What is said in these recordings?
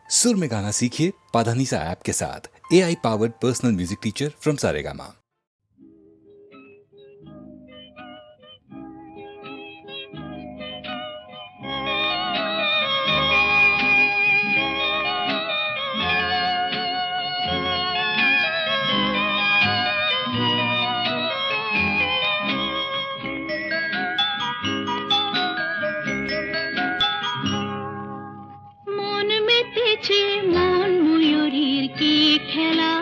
सुर में गाना सीखिए पाधानीसा ऐप के साथ। AI powered personal music teacher from Saregama. মন ময়ূরীর কি খেলা,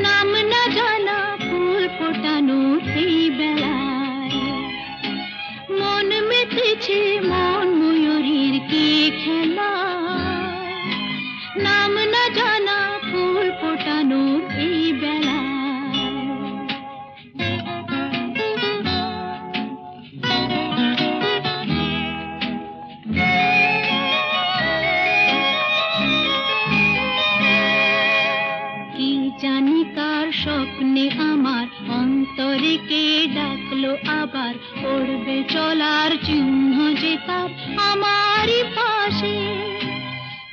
নাম না জানা ফুল ফোটানো এই বেলায়। মন মেতেছে মন ময়ূরীর কি খেলা, নাম না জানা ফুল ফোটানো এই বেলায়। জানি কার স্বপ্নে আমার অন্তরে কে ডাকলো আবার, পড়বে চলার চিহ্ন যে তার আমারই পাশে।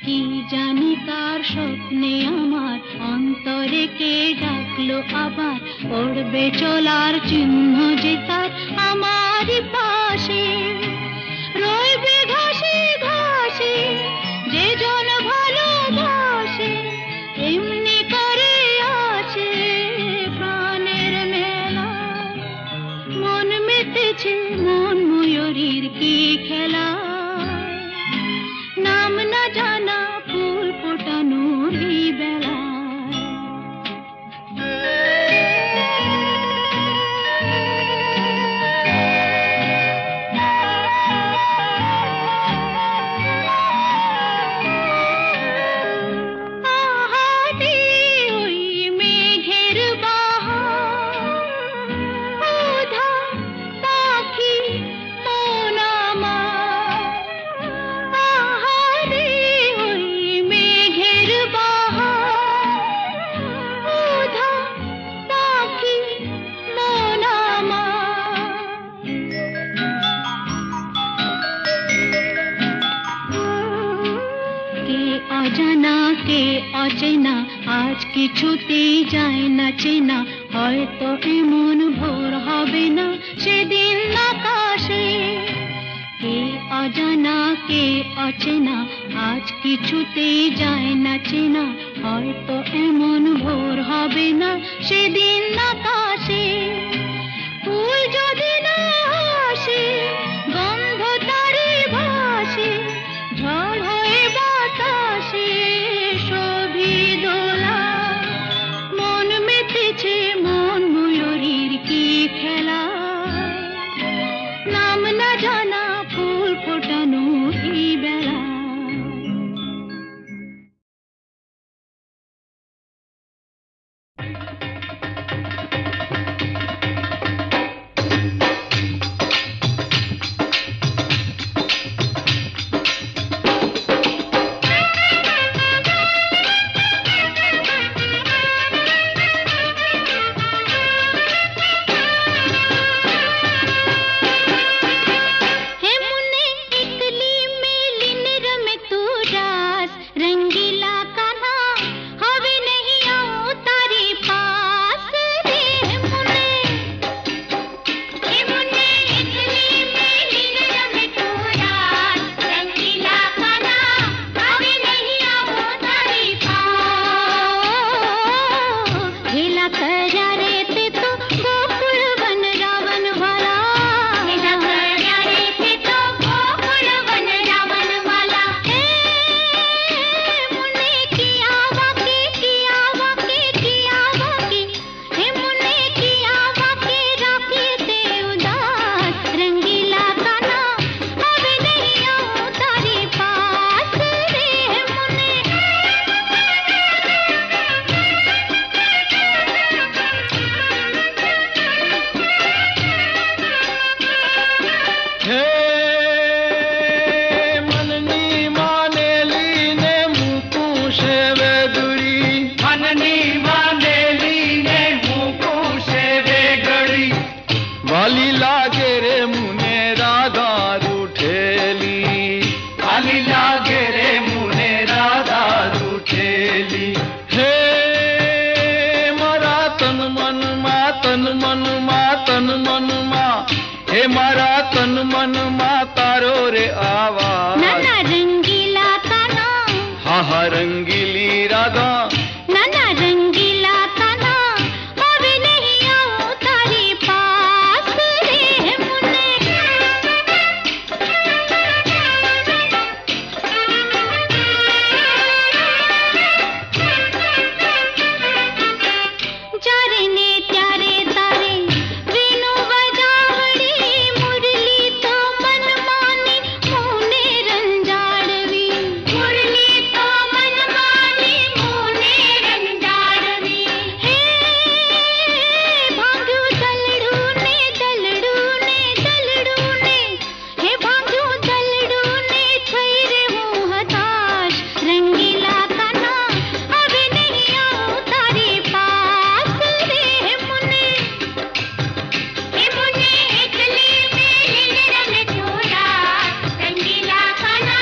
কি জানি কার স্বপ্নে আমার অন্তরে কে ডাকলো আবার, পড়বে চলার চিহ্ন যে তার আমারই পাশে। রইবে ঘাসে ঘাসে যে জন ভালোবাসে, এমনি করে আছে প্রাণের মেলা। মন মেতেছে মন ময়ূরীর কি খেলা, নাম না জানা ফুল ফোটানোর এই বেলা। অজানা কে অচেনা আজ কিছুতেই যায় না চেনা, হয়তো এমন ভোর হবে না সেদিন আকাশে। কে অজানা কে অচেনা আজ কিছুতেই যায় না চেনা, হয়তো এমন ভোর হবে না সেদিন আকাশে। ফুল যদি না আসে গন্ধ তারে ভাসে, ঝড় হয়ে বাতাসে সবই দোলা। মন মেতেছে মন ময়ূরীর কি খেলা, নাম না জানা ফুল ফোটানো এই বেলা। आहा रंगीली राधा नाना रंगीला ताना अभी नहीं आऊं तारे पास रे मुन्ने जारे ने त्यारे तारे वेणु बजावड़ी मुरली तो मनमानी मोने रंजाड़वी मुरली तो मनमानी मोने रंजाड़वी हे भांग्यू दलड़ू ने हे भांग्यू दलड़ू ने थई रे हूँ हताश रंगीला ताना अभी नहीं आऊं तारे पास रे मुन्ने एकली में रंग छोड़ा रंगीला खाना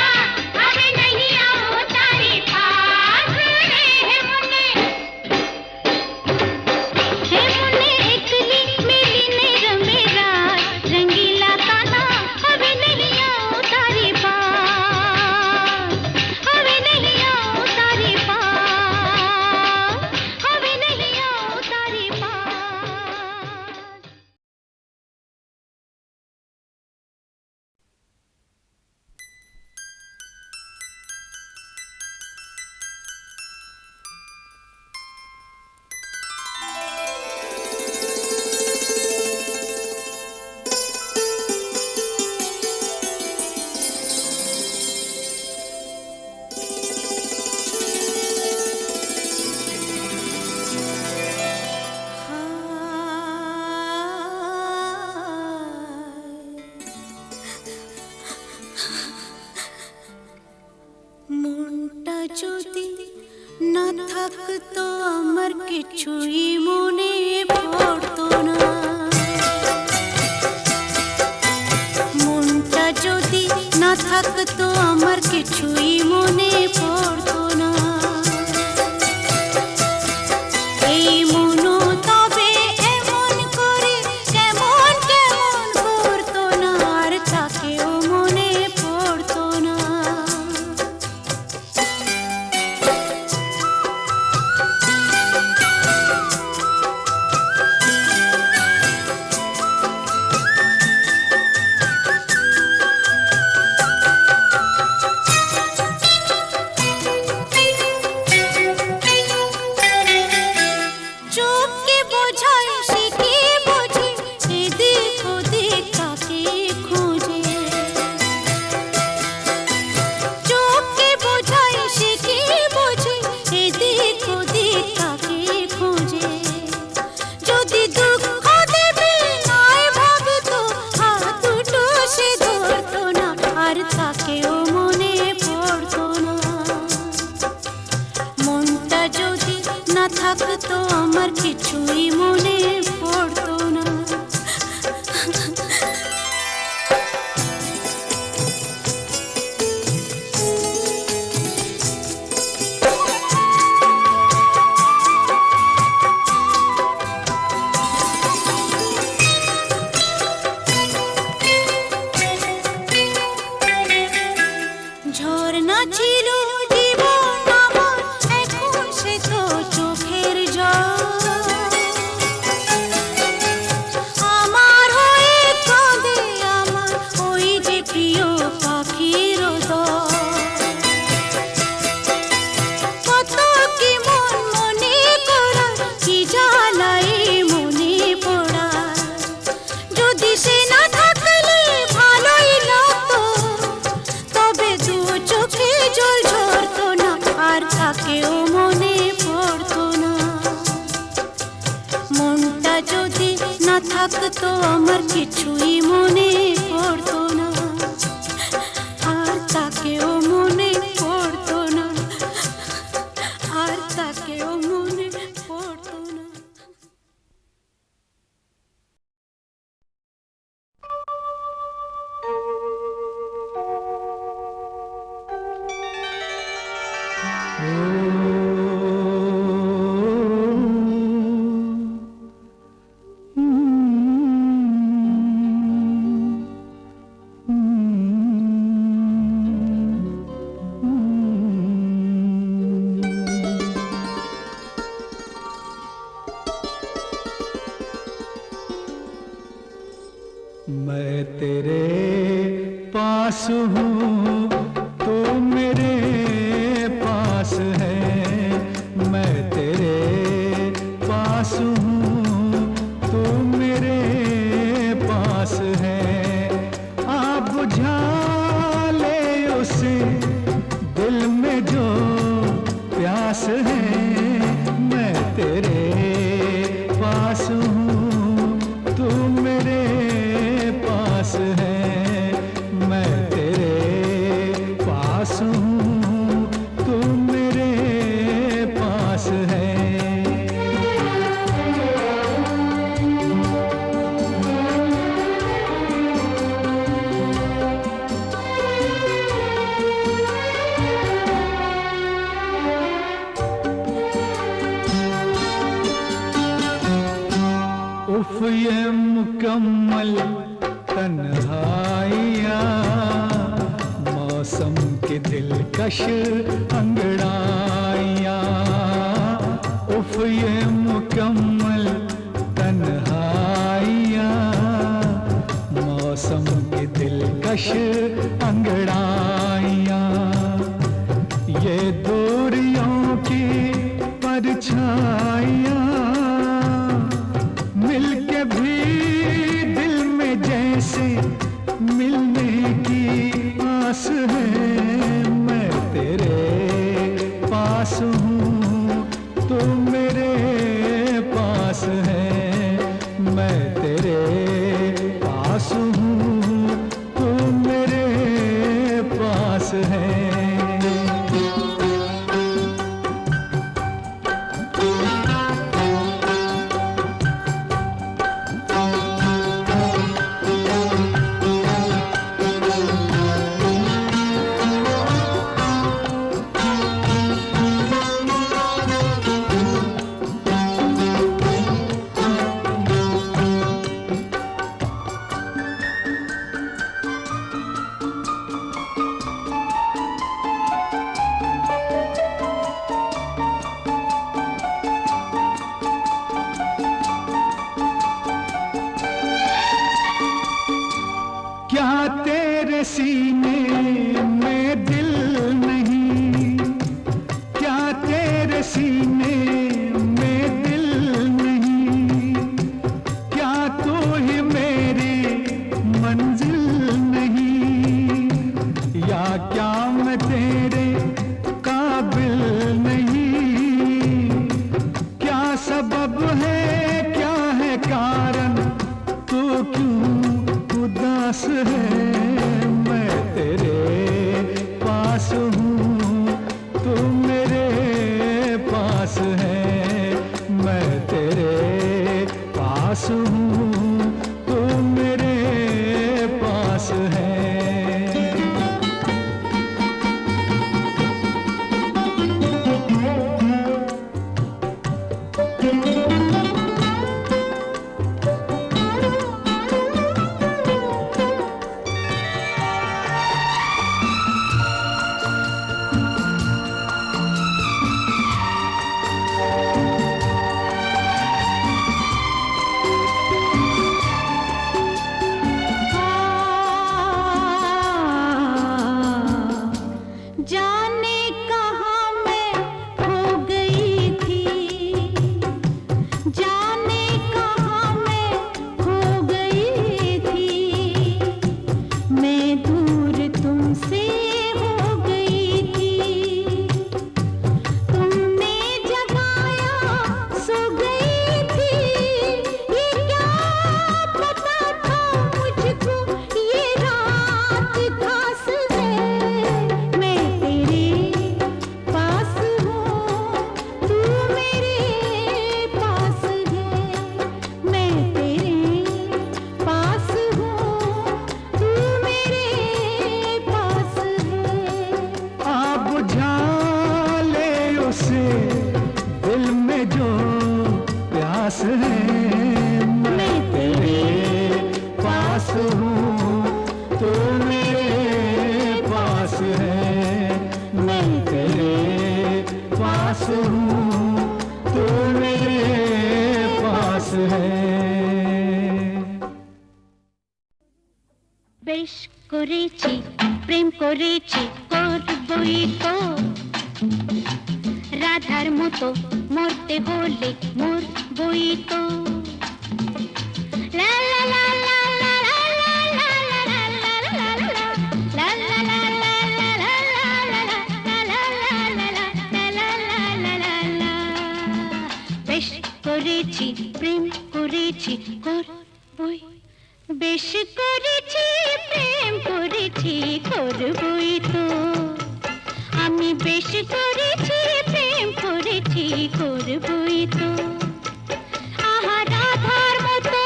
अभी नहीं आऊं तारे पास रे मुन्ने एकली मेली ने रमेरा रंगीला खाना अभी नहीं आऊं तारे पास अभी नहीं आऊं तारे पास अभी नहीं आऊं तारे पास মনটা যদি না থাকতো আমার কিছুই মনে পড়তো না মনটা যদি না থাকতো আমার কিছুই মনে পড়তো না এই মনও তবে এমন করে কেমন কেমন করতো না আর তাকেও মনে পড়তো না চোখকে বোঝায় সে কি বোঝে এদিক ওদিক কাকে খোঁজে চোখকে বোঝায় সে কি বোঝে এদিক ওদিক কাকে খোঁজে যদি দুঃখ দেবে নয় ভাবতো হাত দুটো সে ধরতো না আর তাকেও মনে পড়তো না মনটা যদি না থাকতো আমার কিছুই মনে পড়তো না ঝর্ণা ছিল জীবন আমার এখন সে তো চোখের জল আমার হয়ে কাঁদে আমার ওই যে প্রিয় পাখির দল কত কি মন মনে করা কি জ্বালাই মনে পড়া যদি সে না থাকলে ভালোই লাগতো তবে দু চোখে জল ঝরতো না আর তাকেও মনে পড়তো না মনটা যদি না থাকতো আমার কিছুই মনে পড়তো না আর তাকেও মনে পড়তো না আর তাকেও মনে পড়তো না पास हूँ तू मेरे पास है, मैं तेरे पास हूँ तू मेरे पास है। आप बुझा ले उसे दिल में जो प्यास है, मैं तेरे पास हूँ तू मेरे पास है, मैं तेरे पास हूँ तू मेरे पास है। उफ ये मुकम्मल तन्हाइयाँ, मौसम के दिलकश अंगड़ाइयाँ। उफ ये मुकम्मल तन्हाइयाँ, मौसम के दिलकश अंगड़ाइयाँ। ये दूरियों की परछाइयाँ मिलके भी दिल में जैसे मिलने की आस है। मैं तेरे पास हूँ तू मेरे पास है, मैं तेरे पास हूँ तू मेरे पास है। क्या तेरे सीने में दिल नहीं, क्या तेरे सीने में दिल नहीं, क्या तू ही मेरी मंजिल नहीं, या क्या मैं तेरे काबिल नहीं। क्या सबब है, क्या है कारण, तू क्यों उदास है। मैं तेरे पास हूँ तू मेरे पास है, मैं तेरे पास हूँ तू मेरे पास है। जाने कहाँ मैं खो गई थी, जाने कहाँ मैं खो गई थी, मैं दूर तुमसे हो गई थी। तुमने जगाया सो गई थी, ये क्या पता था मुझको ये रात खास है। मैं तेरे पास हूँ तू मेरे पास है, मैं तेरे पास हूँ तू मेरे पास है। आप बुझा ले उसे दिल में जो प्यास है। मैं तेरे पास हूँ तू मेरे पास है, मैं तेरे पास हूँ तू मेरे पास है। বেশ করেছি প্রেম করেছি করবই তো রাধার মতো মরতে হলে মরবই তো লা লা লা লা লা লা লা লা লা লা লা লা লা লা বেশ করেছি প্রেম করেছি করবই বেশ করেছি প্রেম করেছি করবই তো আমি বেশ করেছি প্রেম করেছি করবই তো আহা রাধার মতো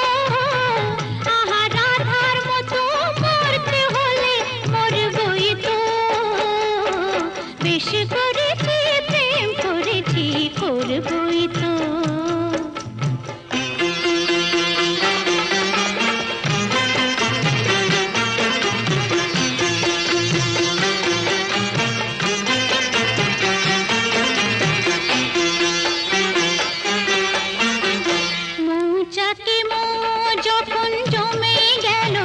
আহা রাধার মতো মরতে হলে মরবই তো বেশ করেছি প্রেম করেছি করবই তো মৌচাকে মৌ যখন জমে গেল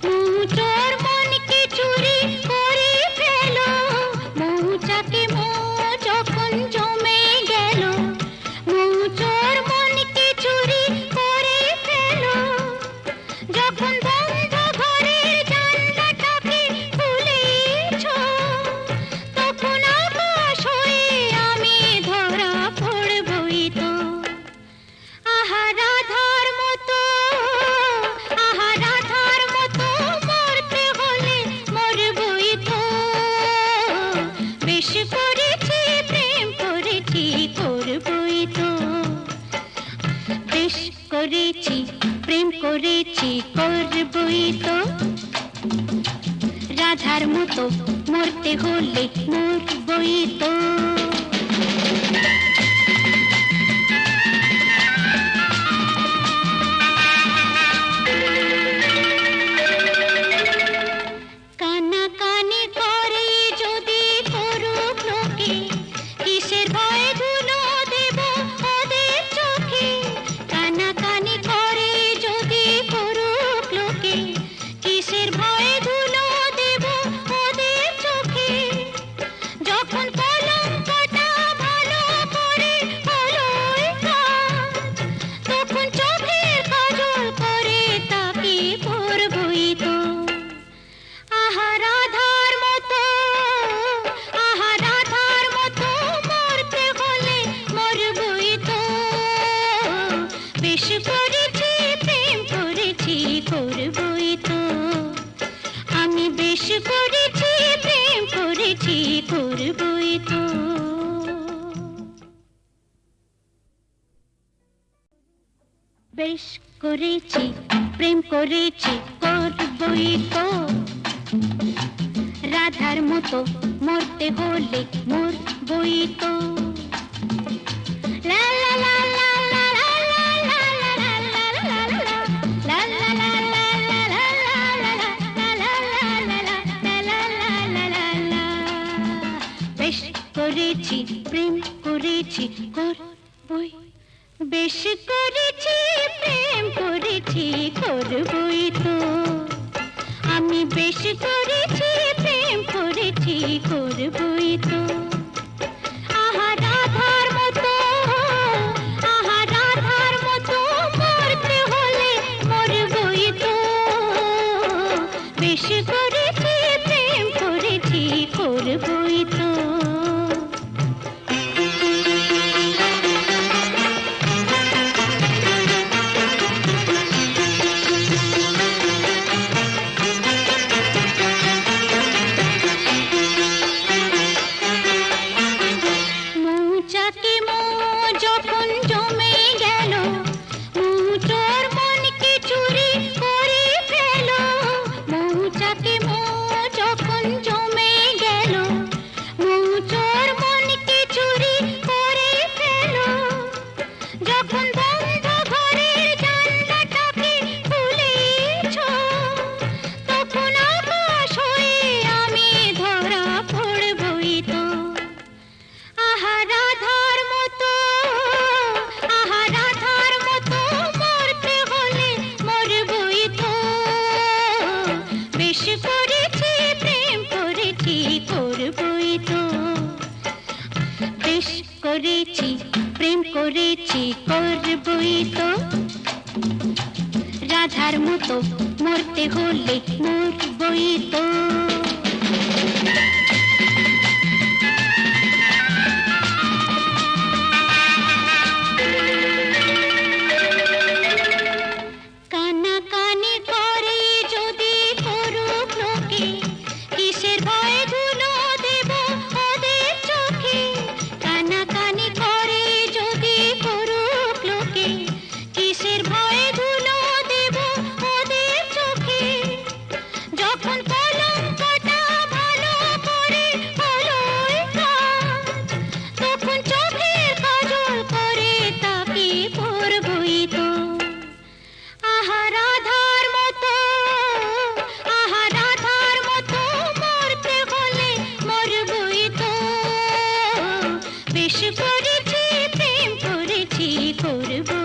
মৌচোর মনকে চুরি করে ফেল মৌচাকে মৌ যখন জমে গেল মৌচোর মনকে চুরি করে ফেল যখন বন্ধ ঘরের জানলাটাকে খুলেছ তখন আকাশ হয়ে আমি ধরা পড়বই তো আহা রাধার মতো মরতে হলে মরবই তো বেশ করেছি প্রেম করেছি করবই তো বেশ করেছি প্রেম করেছি করবই তো রাধার মতো মরতে হলে মরবই তো কানাকানি করে যদি করুক লোকে কিসের ভয় ধুলো দেব ওদের চোখে কানাকানি করে যদি করুক লোকে কিসের ভয় ধুলো দেব ওদের চোখে যখন কলঙ্কটা ভালো করে হলোই কাজ তখন চোখের কাজল করে তাকে করবই তো আহা রাধার মতো মরতে হলে মরবই তো বেশ করেছি প্রেম করেছি করবই তো আমি বেশ করেছি প্রেম করেছি করবই তো বেশ করেছি প্রেম করেছি করবই তো রাধার মতো মরতে হলে মরবই তো লা লা লা লা লা লা লা লা লা লা লা লা লা লা লা লা লা লা লা বেশ করেছি প্রেম করেছি করবই বেশ করেছি প্রেম করেছি করবই তো আমি বেশ করেছি প্রেম করেছি করবই তো আহা রাধার মতো মরতে হলে মরবই তো বেশ করেছি প্রেম করেছি করবই তো বেশ করেছি প্রেম করেছি করবই তো রাধার মতো মরতে হলে মরবই তো কানাকানি করে যদি করুক লোকে কিসের ভয়ে ধুলো দেব ওদের চোখে কানাকানি করে যদি করুক লোকে কিসের ভয়ে ধুলো দেব ওদের চোখে যখন কলঙ্কটা ভালো করে হলোই কাজ তখন চোখের কাজল করে তাকে পরবই তো আহা রাধার মতো মরতে হলে মরবই তো বেশ করেছি প্রেম করেছি করবো